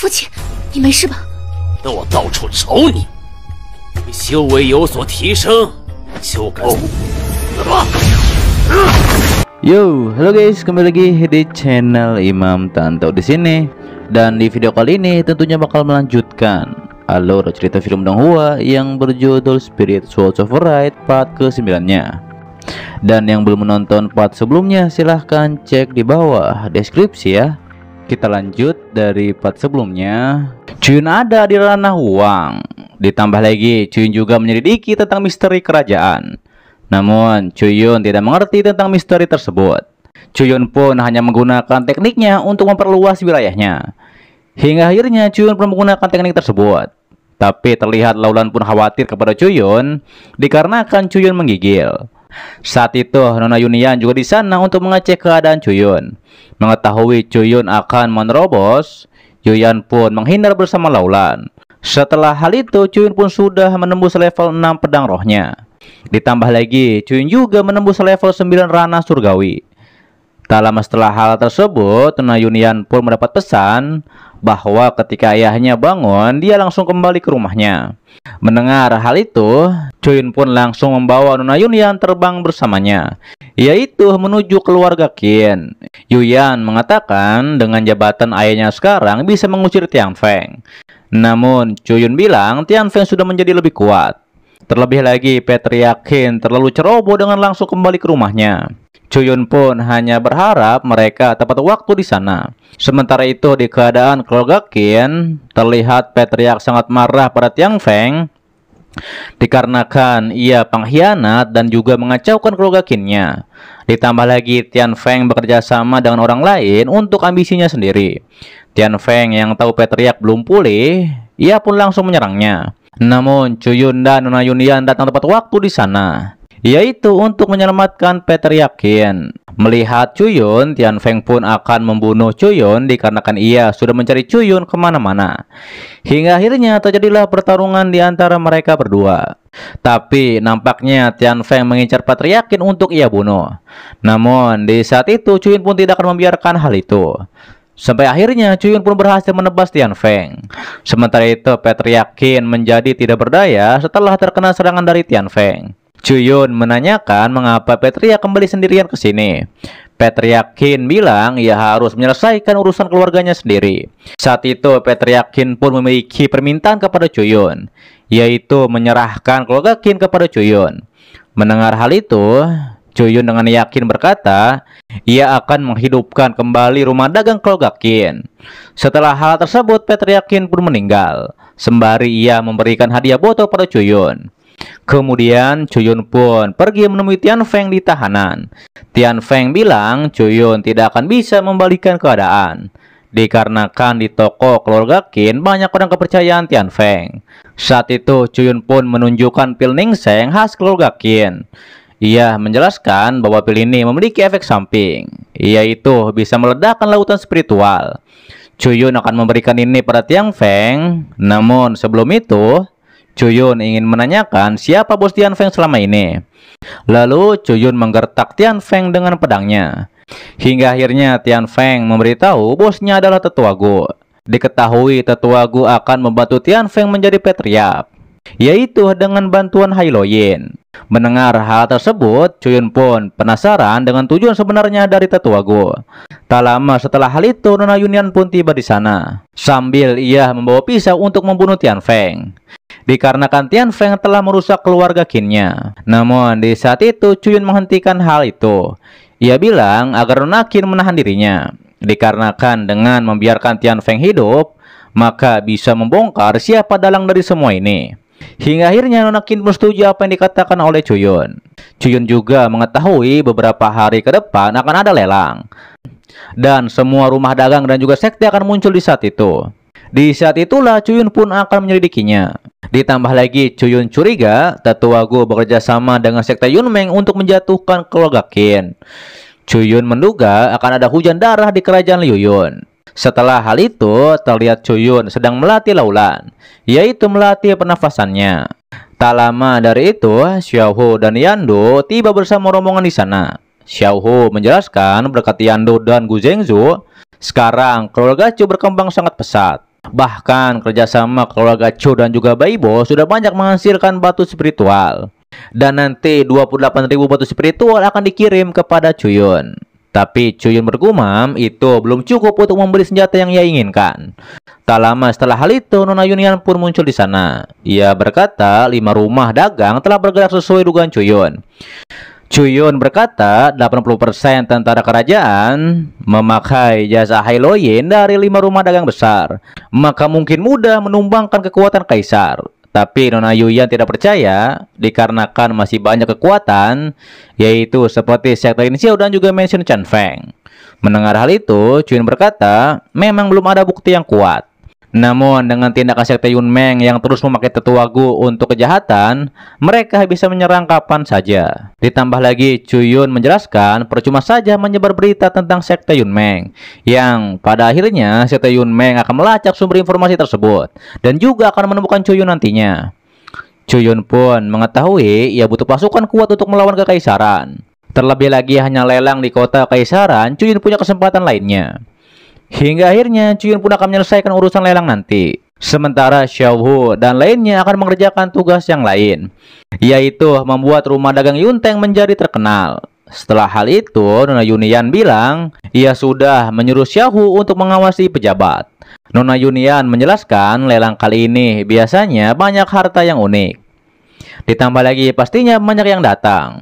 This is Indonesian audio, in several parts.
父亲，你没事吧？等我到处找你，你修为有所提升，就该死吧。Yo, halo guys, kembali lagi di channel Imam Tanto di sini. Dan di video kali ini tentunya bakal melanjutkan alur cerita film Donghua yang berjudul Spirit Swords of Right part ke-9-nya. Dan yang belum menonton part sebelumnya silahkan cek di bawah deskripsi ya. Kita lanjut dari part sebelumnya. Chuyun ada di ranah uang. Ditambah lagi Chuyun juga menyelidiki tentang misteri kerajaan. Namun Chuyun tidak mengerti tentang misteri tersebut. Chuyun pun hanya menggunakan tekniknya untuk memperluas wilayahnya. Hingga akhirnya Chuyun pun menggunakan teknik tersebut. Tapi terlihat Laulan pun khawatir kepada Chuyun dikarenakan Chuyun menggigil. Saat itu Nona Yunian juga di sana untuk mengecek keadaan Chuyun. Mengetahui Chuyun akan menerobos, Yuyan pun menghindar bersama Laulan. Setelah hal itu Chuyun pun sudah menembus level 6 pedang rohnya. Ditambah lagi Chuyun juga menembus level 9 ranah surgawi. Tak lama setelah hal tersebut, Nona Yunian pun mendapat pesan bahwa ketika ayahnya bangun, dia langsung kembali ke rumahnya. Mendengar hal itu, Chuyun pun langsung membawa Nona Yunian terbang bersamanya, yaitu menuju keluarga Qin. Yuyan mengatakan dengan jabatan ayahnya sekarang bisa mengusir Tianfeng. Namun Chuyun bilang Tianfeng sudah menjadi lebih kuat. Terlebih lagi Patriarch Qin terlalu ceroboh dengan langsung kembali ke rumahnya. Chuyun pun hanya berharap mereka tepat waktu di sana. Sementara itu di keadaan keluarga Qin, terlihat Patriarch sangat marah pada Tianfeng dikarenakan ia pengkhianat dan juga mengacaukan keluarga Qin-nya. Ditambah lagi Tianfeng bekerja sama dengan orang lain untuk ambisinya sendiri. Tianfeng yang tahu Patriarch belum pulih, ia pun langsung menyerangnya. Namun Chuyun dan Nona Yunian datang tepat waktu di sana, yaitu untuk menyelamatkan Patriarch Qin. Melihat Chuyun, Tianfeng pun akan membunuh Chuyun dikarenakan ia sudah mencari Chuyun kemana-mana. Hingga akhirnya terjadilah pertarungan di antara mereka berdua. Tapi nampaknya Tianfeng mengincar Patriarch Qin untuk ia bunuh. Namun di saat itu Chuyun pun tidak akan membiarkan hal itu. Sampai akhirnya Chuyun pun berhasil menebas Tianfeng. Sementara itu Patriarch Qin menjadi tidak berdaya setelah terkena serangan dari Tianfeng. Chuyun menanyakan mengapa Patriarch kembali sendirian ke sini. Patriarch Qin bilang ia harus menyelesaikan urusan keluarganya sendiri. Saat itu Patriarch Qin pun memiliki permintaan kepada Chuyun, yaitu menyerahkan keluarga Qin kepada Chuyun. Mendengar hal itu, Chuyun dengan yakin berkata, ia akan menghidupkan kembali rumah dagang keluarga Qin. Setelah hal tersebut, Patriarch Qin pun meninggal, sembari ia memberikan hadiah botol pada Chuyun. Kemudian Chuyun pun pergi menemui Tianfeng di tahanan. Tianfeng bilang Chuyun tidak akan bisa membalikan keadaan, dikarenakan di toko keluarga Qin banyak orang kepercayaan Tianfeng. Saat itu Chuyun pun menunjukkan pil Ningseng khas keluarga Qin. Ia menjelaskan bahwa pil ini memiliki efek samping, yaitu bisa meledakkan lautan spiritual. Chuyun akan memberikan ini pada Tianfeng. Namun sebelum itu Chuyun ingin menanyakan siapa bos Tianfeng selama ini. Lalu Chuyun menggertak Tianfeng dengan pedangnya. Hingga akhirnya Tianfeng memberitahu bosnya adalah Tetua Gu. Diketahui Tetua Gu akan membantu Tianfeng menjadi Patriarch, yaitu dengan bantuan Hailoyin. Mendengar hal tersebut, Chuyun pun penasaran dengan tujuan sebenarnya dari Tetua Gu. Tak lama setelah hal itu, Nona Yunian pun tiba di sana, sambil ia membawa pisau untuk membunuh Tianfeng, dikarenakan Tianfeng telah merusak keluarga Qin-nya. Namun di saat itu Chuyun menghentikan hal itu. Ia bilang agar Nona Qin menahan dirinya, dikarenakan dengan membiarkan Tianfeng hidup, maka bisa membongkar siapa dalang dari semua ini. Hingga akhirnya Nona Qin pun setuju apa yang dikatakan oleh Chuyun. Chuyun juga mengetahui beberapa hari ke depan akan ada lelang, dan semua rumah dagang dan juga sekte akan muncul di saat itu. Di saat itulah Chuyun pun akan menyelidikinya. Ditambah lagi Chuyun curiga Tetua Gu bekerja sama dengan sekte Yunmeng untuk menjatuhkan keluarga Qin. Chuyun menduga akan ada hujan darah di kerajaan Liuyun. Setelah hal itu, terlihat Chuyun sedang melatih Laulan, yaitu melatih pernafasannya. Tak lama dari itu, Xiaohu dan Yando tiba bersama rombongan di sana. Xiaohu menjelaskan berkat Yando dan Gu Zhengzhu, sekarang keluarga Chu berkembang sangat pesat. Bahkan kerjasama keluarga Cho dan juga Baibo sudah banyak menghasilkan batu spiritual. Dan nanti 28.000 batu spiritual akan dikirim kepada Chuyun. Tapi Chuyun bergumam itu belum cukup untuk membeli senjata yang ia inginkan. Tak lama setelah hal itu, Nona Yunian pun muncul di sana. Ia berkata 5 rumah dagang telah bergerak sesuai dugaan Chuyun. Chuyun berkata 80% tentara kerajaan memakai jasa Hailoyin dari 5 rumah dagang besar. Maka mungkin mudah menumbangkan kekuatan kaisar. Tapi Nona Yuyan tidak percaya dikarenakan masih banyak kekuatan, yaitu seperti sekte Lin Xiao dan juga Mansion Chan Feng. Mendengar hal itu, Chuyun berkata memang belum ada bukti yang kuat. Namun dengan tindakan sekte Yun Meng yang terus memakai Tetua Gu untuk kejahatan, mereka bisa menyerang kapan saja. Ditambah lagi Chuyun menjelaskan percuma saja menyebar berita tentang sekte Yun Meng, yang pada akhirnya sekte Yun Meng akan melacak sumber informasi tersebut dan juga akan menemukan Chuyun nantinya. Chuyun pun mengetahui ia butuh pasukan kuat untuk melawan kekaisaran. Terlebih lagi hanya lelang di kota kekaisaran, Chuyun punya kesempatan lainnya. Hingga akhirnya Chuyun pun akan menyelesaikan urusan lelang nanti. Sementara Xiao Hu dan lainnya akan mengerjakan tugas yang lain, yaitu membuat rumah dagang Yunteng menjadi terkenal. Setelah hal itu, Nona Yunian bilang ia sudah menyuruh Xiao Hu untuk mengawasi pejabat. Nona Yunian menjelaskan lelang kali ini biasanya banyak harta yang unik. Ditambah lagi pastinya banyak yang datang.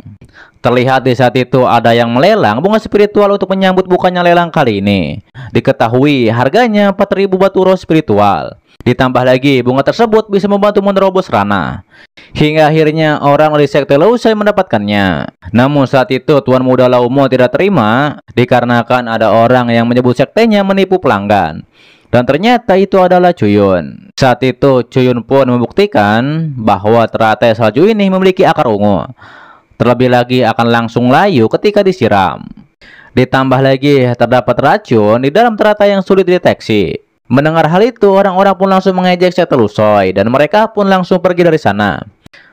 Terlihat di saat itu ada yang melelang bunga spiritual untuk menyambut bukanya lelang kali ini. Diketahui harganya 4.000 batu roh spiritual. Ditambah lagi bunga tersebut bisa membantu menerobos ranah. Hingga akhirnya orang dari sekte Lausai mendapatkannya. Namun saat itu Tuan Muda Laumo tidak terima dikarenakan ada orang yang menyebut sektenya menipu pelanggan. Dan ternyata itu adalah Chuyun. Saat itu Chuyun pun membuktikan bahwa teratai salju ini memiliki akar ungu. Terlebih lagi akan langsung layu ketika disiram. Ditambah lagi terdapat racun di dalam teratai yang sulit dideteksi. Mendengar hal itu, orang-orang pun langsung mengejek sekte Lusoi dan mereka pun langsung pergi dari sana.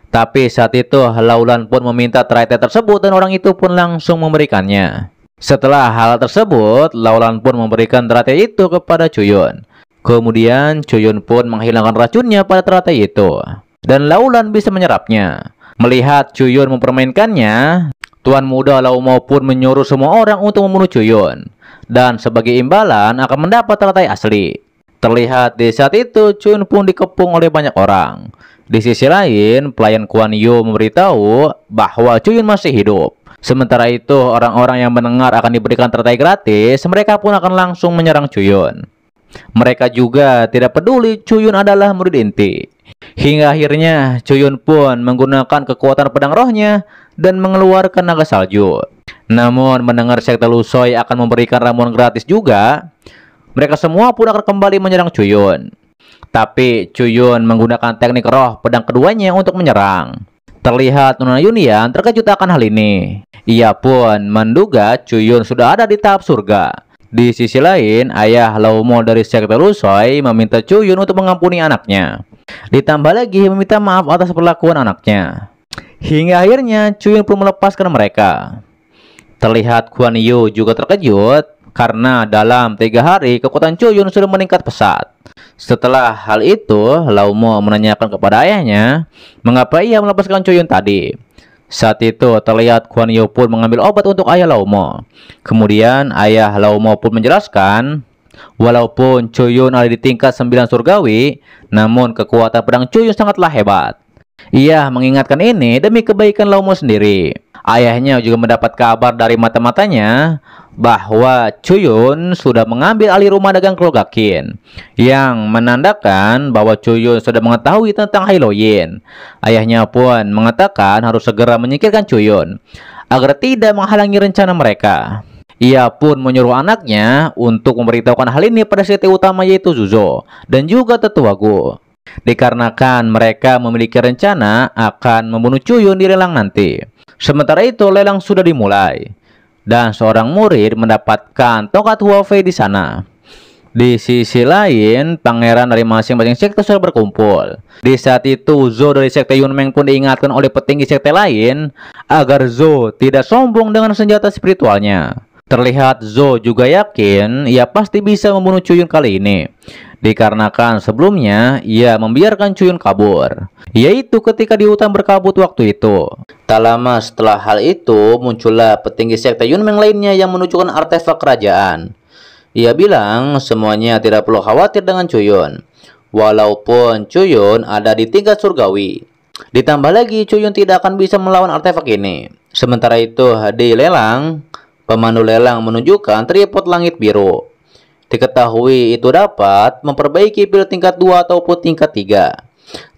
Tapi saat itu Laulan pun meminta teratai tersebut dan orang itu pun langsung memberikannya. Setelah hal tersebut, Laulan pun memberikan teratai itu kepada Chuyun. Kemudian Chuyun pun menghilangkan racunnya pada teratai itu dan Laulan bisa menyerapnya. Melihat Chuyun mempermainkannya, Tuan Muda Laumo pun menyuruh semua orang untuk membunuh Chuyun. Dan sebagai imbalan akan mendapat teratai asli. Terlihat di saat itu Chuyun pun dikepung oleh banyak orang. Di sisi lain, pelayan Kuan Yu memberitahu bahwa Chuyun masih hidup. Sementara itu, orang-orang yang mendengar akan diberikan teratai gratis, mereka pun akan langsung menyerang Chuyun. Mereka juga tidak peduli Chuyun adalah murid inti. Hingga akhirnya Chuyun pun menggunakan kekuatan pedang rohnya dan mengeluarkan naga salju. Namun mendengar sekte Lusoi akan memberikan ramuan gratis juga, mereka semua pun akan kembali menyerang Chuyun. Tapi Chuyun menggunakan teknik roh pedang keduanya untuk menyerang. Terlihat Nona Yunian terkejut akan hal ini. Ia pun menduga Chuyun sudah ada di tahap surga. Di sisi lain, ayah Laumo dari sekte Lusoi meminta Chuyun untuk mengampuni anaknya. Ditambah lagi meminta maaf atas perlakuan anaknya. Hingga akhirnya Chuyun pun melepaskan mereka. Terlihat Kuan Yu juga terkejut karena dalam 3 hari kekuatan Chuyun sudah meningkat pesat. Setelah hal itu, Laumo menanyakan kepada ayahnya mengapa ia melepaskan Chuyun tadi. Saat itu terlihat Kuan Yu pun mengambil obat untuk ayah Laumo. Kemudian ayah Laumo pun menjelaskan walaupun Chuyun ada di tingkat 9 surgawi, namun kekuatan pedang Chuyun sangatlah hebat. Ia mengingatkan ini demi kebaikan Laumo sendiri. Ayahnya juga mendapat kabar dari mata-matanya bahwa Chuyun sudah mengambil alih rumah dagang keluarga Qin, yang menandakan bahwa Chuyun sudah mengetahui tentang Hailoyin. Ayahnya pun mengatakan harus segera menyingkirkan Chuyun agar tidak menghalangi rencana mereka. Ia pun menyuruh anaknya untuk memberitahukan hal ini pada sekte utama yaitu Zuzo dan juga Tetua Gu. Dikarenakan mereka memiliki rencana akan membunuh Chuyun di lelang nanti. Sementara itu lelang sudah dimulai dan seorang murid mendapatkan tongkat Huafei di sana. Di sisi lain, pangeran dari masing-masing sekte sudah berkumpul. Di saat itu, Zhou dari sekte Yunmeng pun diingatkan oleh petinggi sekte lain agar Zhou tidak sombong dengan senjata spiritualnya. Terlihat Zhou juga yakin ia pasti bisa membunuh Chuyun kali ini. dikarenakan sebelumnya ia membiarkan Chuyun kabur, yaitu ketika di hutan berkabut waktu itu. Tak lama setelah hal itu, muncullah petinggi sekte Yunmeng lainnya yang menunjukkan artefak kerajaan. Ia bilang semuanya tidak perlu khawatir dengan Chuyun, walaupun Chuyun ada di tingkat surgawi. Ditambah lagi Chuyun tidak akan bisa melawan artefak ini. Sementara itu di lelang, pemandu lelang menunjukkan tripod langit biru. Diketahui itu dapat memperbaiki pil tingkat 2 ataupun tingkat 3.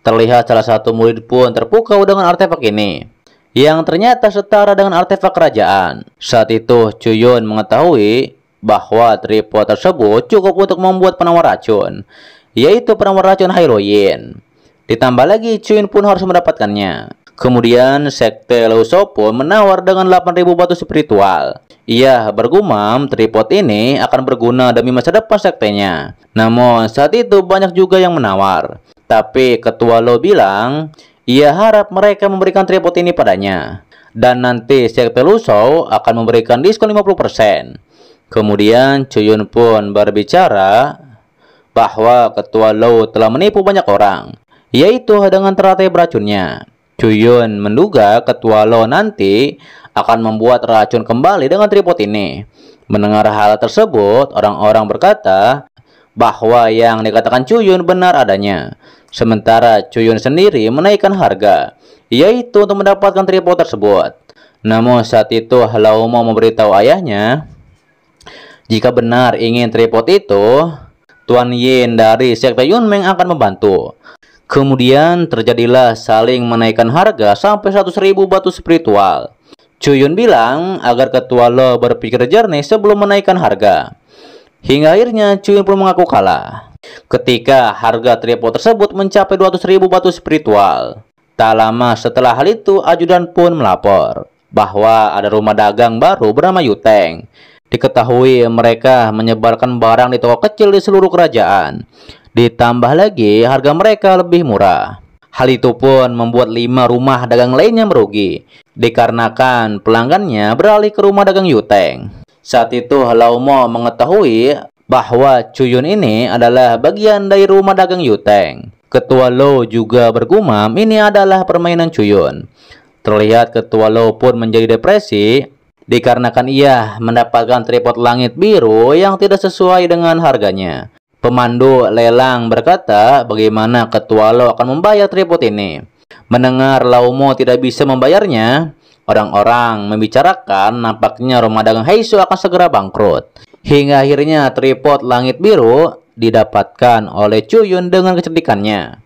Terlihat salah satu murid pun terpukau dengan artefak ini, yang ternyata setara dengan artefak kerajaan. Saat itu Chuyun mengetahui bahwa tripod tersebut cukup untuk membuat penawar racun, yaitu penawar racun Hailuyin. Ditambah lagi Chuyun pun harus mendapatkannya. Kemudian sekte Luso pun menawar dengan 8.000 batu spiritual. Ia bergumam tripod ini akan berguna demi masa depan sektenya. Namun saat itu banyak juga yang menawar. Tapi ketua Lo bilang ia harap mereka memberikan tripod ini padanya, dan nanti sekte Luso akan memberikan diskon 50%. Kemudian Chuyun pun berbicara bahwa ketua Lo telah menipu banyak orang, yaitu dengan teratai beracunnya. Chuyun menduga ketua Lo nanti akan membuat racun kembali dengan tripod ini. Mendengar hal tersebut, orang-orang berkata bahwa yang dikatakan Chuyun benar adanya. Sementara Chuyun sendiri menaikkan harga, yaitu untuk mendapatkan tripod tersebut. Namun saat itu Lao mau memberitahu ayahnya jika benar ingin tripod itu, Tuan Yin dari sekte Yunmeng akan membantu. Kemudian terjadilah saling menaikkan harga sampai 100.000 batu spiritual. Chuyun bilang agar ketua Lo berpikir jernih sebelum menaikkan harga. Hingga akhirnya Chuyun pun mengaku kalah ketika harga tripod tersebut mencapai 200.000 batu spiritual. Tak lama setelah hal itu, ajudan pun melapor bahwa ada rumah dagang baru bernama Yuteng. Diketahui mereka menyebarkan barang di toko kecil di seluruh kerajaan. Ditambah lagi harga mereka lebih murah. Hal itu pun membuat 5 rumah dagang lainnya merugi, dikarenakan pelanggannya beralih ke rumah dagang Yuteng. Saat itu Lao Mo mengetahui bahwa Chuyun ini adalah bagian dari rumah dagang Yuteng. Ketua Lo juga bergumam ini adalah permainan Chuyun. Terlihat ketua Lo pun menjadi depresi dikarenakan ia mendapatkan tripod langit biru yang tidak sesuai dengan harganya. Pemandu lelang berkata bagaimana ketua Lo akan membayar tripod ini. Mendengar Lao Mo tidak bisa membayarnya, orang-orang membicarakan nampaknya rumah dagang Heisu akan segera bangkrut. Hingga akhirnya tripod langit biru didapatkan oleh Chuyun dengan kecerdikannya.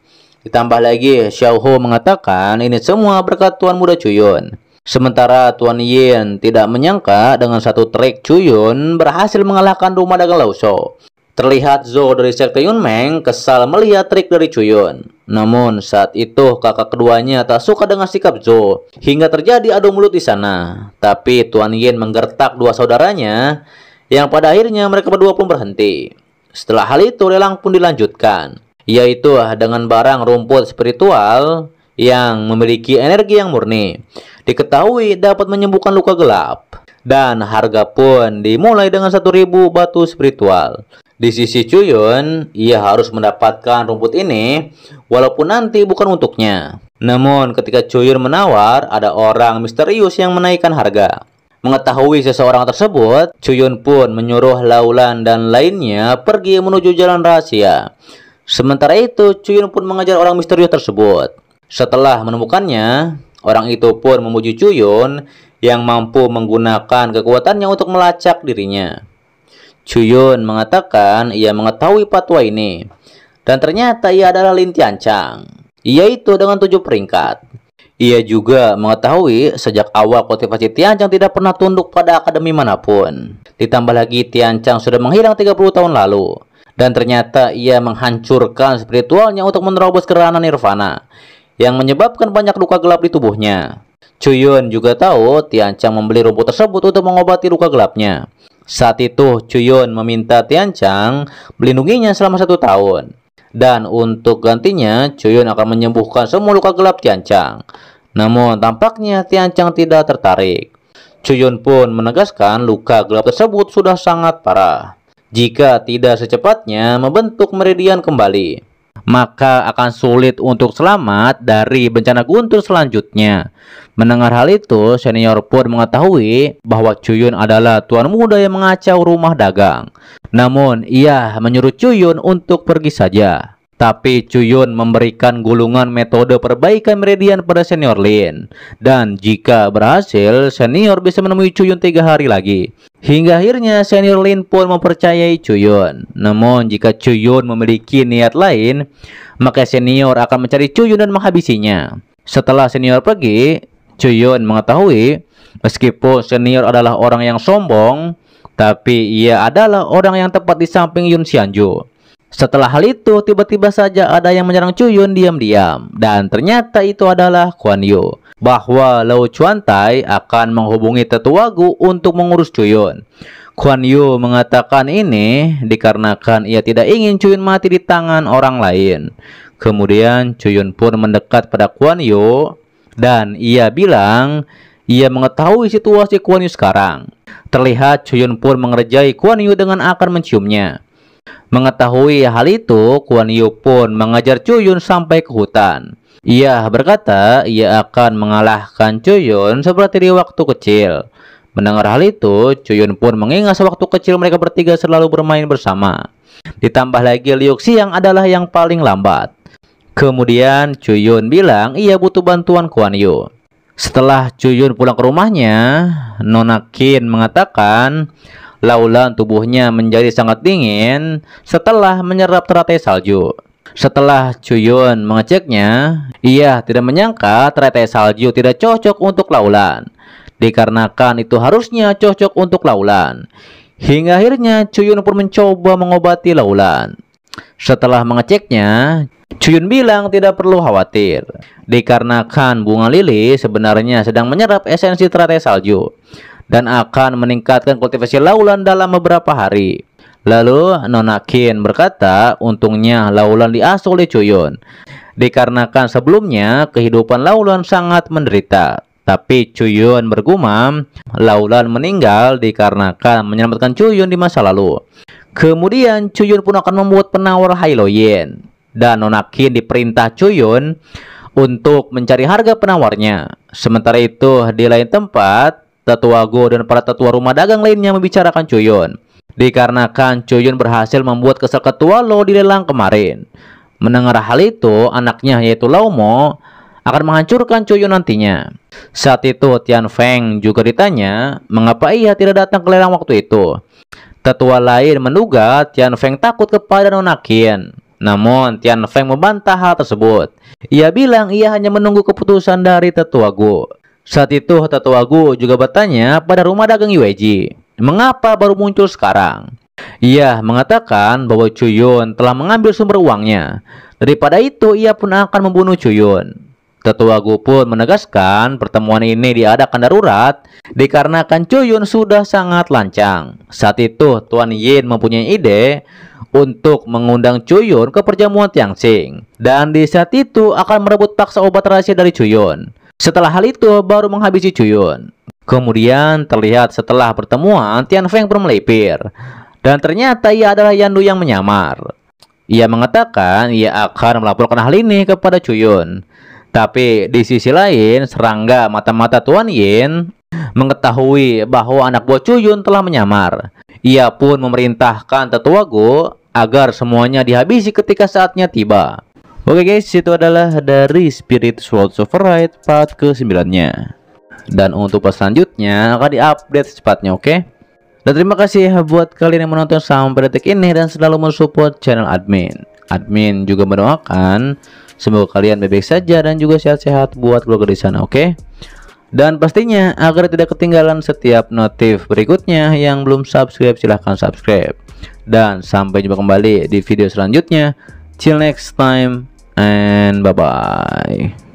Ditambah lagi Xiao Ho mengatakan ini semua berkat Tuan Muda Chuyun. Sementara Tuan Yin tidak menyangka dengan satu trik Chuyun berhasil mengalahkan rumah dagang Lauso. Terlihat Zhou dari sekte Yunmeng kesal melihat trik dari Chuyun. Namun saat itu kakak keduanya tak suka dengan sikap Zhou, hingga terjadi adu mulut di sana. Tapi Tuan Yin menggertak dua saudaranya, yang pada akhirnya mereka berdua pun berhenti. Setelah hal itu lelang pun dilanjutkan, yaitu dengan barang rumput spiritual yang memiliki energi yang murni. Diketahui dapat menyembuhkan luka gelap, dan harga pun dimulai dengan 1.000 batu spiritual. Di sisi Chuyun, ia harus mendapatkan rumput ini walaupun nanti bukan untuknya. Namun ketika Chuyun menawar, ada orang misterius yang menaikkan harga. Mengetahui seseorang tersebut, Chuyun pun menyuruh Laulan dan lainnya pergi menuju jalan rahasia. Sementara itu, Chuyun pun mengejar orang misterius tersebut. Setelah menemukannya, orang itu pun memuji Chuyun yang mampu menggunakan kekuatannya untuk melacak dirinya. Chuyun mengatakan ia mengetahui patwa ini, dan ternyata ia adalah Lin Tianchang, yaitu dengan 7 peringkat. Ia juga mengetahui sejak awal kultivasi Tianchang tidak pernah tunduk pada akademi manapun. Ditambah lagi Tianchang sudah menghilang 30 tahun lalu, dan ternyata ia menghancurkan spiritualnya untuk menerobos ke ranah nirvana, yang menyebabkan banyak luka gelap di tubuhnya. Chuyun juga tahu Tianchang membeli rumput tersebut untuk mengobati luka gelapnya. Saat itu Chuyun meminta Tianchang melindunginya selama 1 tahun. Dan untuk gantinya Chuyun akan menyembuhkan semua luka gelap Tianchang. Namun tampaknya Tianchang tidak tertarik. Chuyun pun menegaskan luka gelap tersebut sudah sangat parah. Jika tidak secepatnya membentuk meridian kembali, maka akan sulit untuk selamat dari bencana guntur selanjutnya. Mendengar hal itu, senior pun mengetahui bahwa Cuyun adalah tuan muda yang mengacau rumah dagang. Namun, ia menyuruh Cuyun untuk pergi saja. Tapi Cuyun memberikan gulungan metode perbaikan meridian pada senior Lin. Dan jika berhasil, senior bisa menemui Cuyun 3 hari lagi. Hingga akhirnya senior Lin pun mempercayai Cuyun. Namun jika Cuyun memiliki niat lain, maka senior akan mencari Cuyun dan menghabisinya. Setelah senior pergi, Cuyun mengetahui meskipun senior adalah orang yang sombong, tapi ia adalah orang yang tepat di samping Yun Xianju. Setelah hal itu, tiba-tiba saja ada yang menyerang Cuyun diam-diam, dan ternyata itu adalah Kuan Yu. Bahwa Lau Chuantai akan menghubungi Tetua Gu untuk mengurus Cuyun. Kuan Yu mengatakan ini dikarenakan ia tidak ingin Cuyun mati di tangan orang lain. Kemudian Cuyun pun mendekat pada Kuan Yu dan ia bilang ia mengetahui situasi Kuan Yu sekarang. Terlihat Cuyun pun mengerjai Kuan Yu dengan akan menciumnya. Mengetahui hal itu, Kuan Yu pun mengajar Cuyun sampai ke hutan. Ia berkata ia akan mengalahkan Cuyun seperti di waktu kecil. Mendengar hal itu, Cuyun pun mengingat sewaktu kecil mereka bertiga selalu bermain bersama. Ditambah lagi Liu Xiang adalah yang paling lambat. Kemudian Cuyun bilang ia butuh bantuan Kuan Yu. Setelah Cuyun pulang ke rumahnya, Nona Qin mengatakan laulan tubuhnya menjadi sangat dingin setelah menyerap teratai salju. Setelah Cuyun mengeceknya, ia tidak menyangka teratai salju tidak cocok untuk laulan, dikarenakan itu harusnya cocok untuk laulan. Hingga akhirnya Cuyun pun mencoba mengobati laulan. Setelah mengeceknya, Cuyun bilang tidak perlu khawatir, dikarenakan bunga lili sebenarnya sedang menyerap esensi teratai salju dan akan meningkatkan kultivasi laulan dalam beberapa hari. Lalu Nona Qin berkata untungnya laulan diasuh oleh Cuyun, dikarenakan sebelumnya kehidupan laulan sangat menderita. Tapi Cuyun bergumam laulan meninggal dikarenakan menyelamatkan Cuyun di masa lalu. Kemudian Cuyun pun akan membuat penawar Hailoyen, dan Nona Qin diperintah Cuyun untuk mencari harga penawarnya. Sementara itu di lain tempat, Tetua Gu dan para tetua rumah dagang lainnya membicarakan Cuyun, dikarenakan Cuyun berhasil membuat kesal ketua Lo di lelang kemarin. Mendengar hal itu, anaknya yaitu Lao Mo akan menghancurkan Cuyun nantinya. Saat itu Tian Feng juga ditanya mengapa ia tidak datang ke lelang waktu itu. Tetua lain menduga Tian Feng takut kepada Nona Qin. Namun Tian Feng membantah hal tersebut. Ia bilang ia hanya menunggu keputusan dari Tetua Gu. Saat itu Tetua Gu juga bertanya pada rumah dagang Yueji, mengapa baru muncul sekarang? Ia mengatakan bahwa Cuyun telah mengambil sumber uangnya. Daripada itu ia pun akan membunuh Cuyun. Tetua Gu pun menegaskan pertemuan ini diadakan darurat dikarenakan Cuyun sudah sangat lancang. Saat itu Tuan Yin mempunyai ide untuk mengundang Cuyun ke perjamuan Tianxing, dan di saat itu akan merebut paksa obat rahasia dari Cuyun. Setelah hal itu baru menghabisi Cuyun. Kemudian terlihat setelah pertemuan Tian Feng pun melipir, dan ternyata ia adalah Yandu yang menyamar. Ia mengatakan ia akan melaporkan hal ini kepada Cuyun. Tapi di sisi lain, serangga mata-mata Tuan Yin mengetahui bahwa anak buah Cuyun telah menyamar. Ia pun memerintahkan Tetua Gu agar semuanya dihabisi ketika saatnya tiba. Oke guys, itu adalah dari Spirit Swords of Right part ke-9-nya. Dan untuk part selanjutnya akan diupdate secepatnya, oke? Dan terima kasih buat kalian yang menonton sampai detik ini dan selalu mensupport channel admin. Admin juga mendoakan semoga kalian baik-baik saja dan juga sehat-sehat buat keluarga di sana, oke? Dan pastinya agar tidak ketinggalan setiap notif berikutnya, yang belum subscribe silahkan subscribe. Dan sampai jumpa kembali di video selanjutnya. Till next time and bye-bye.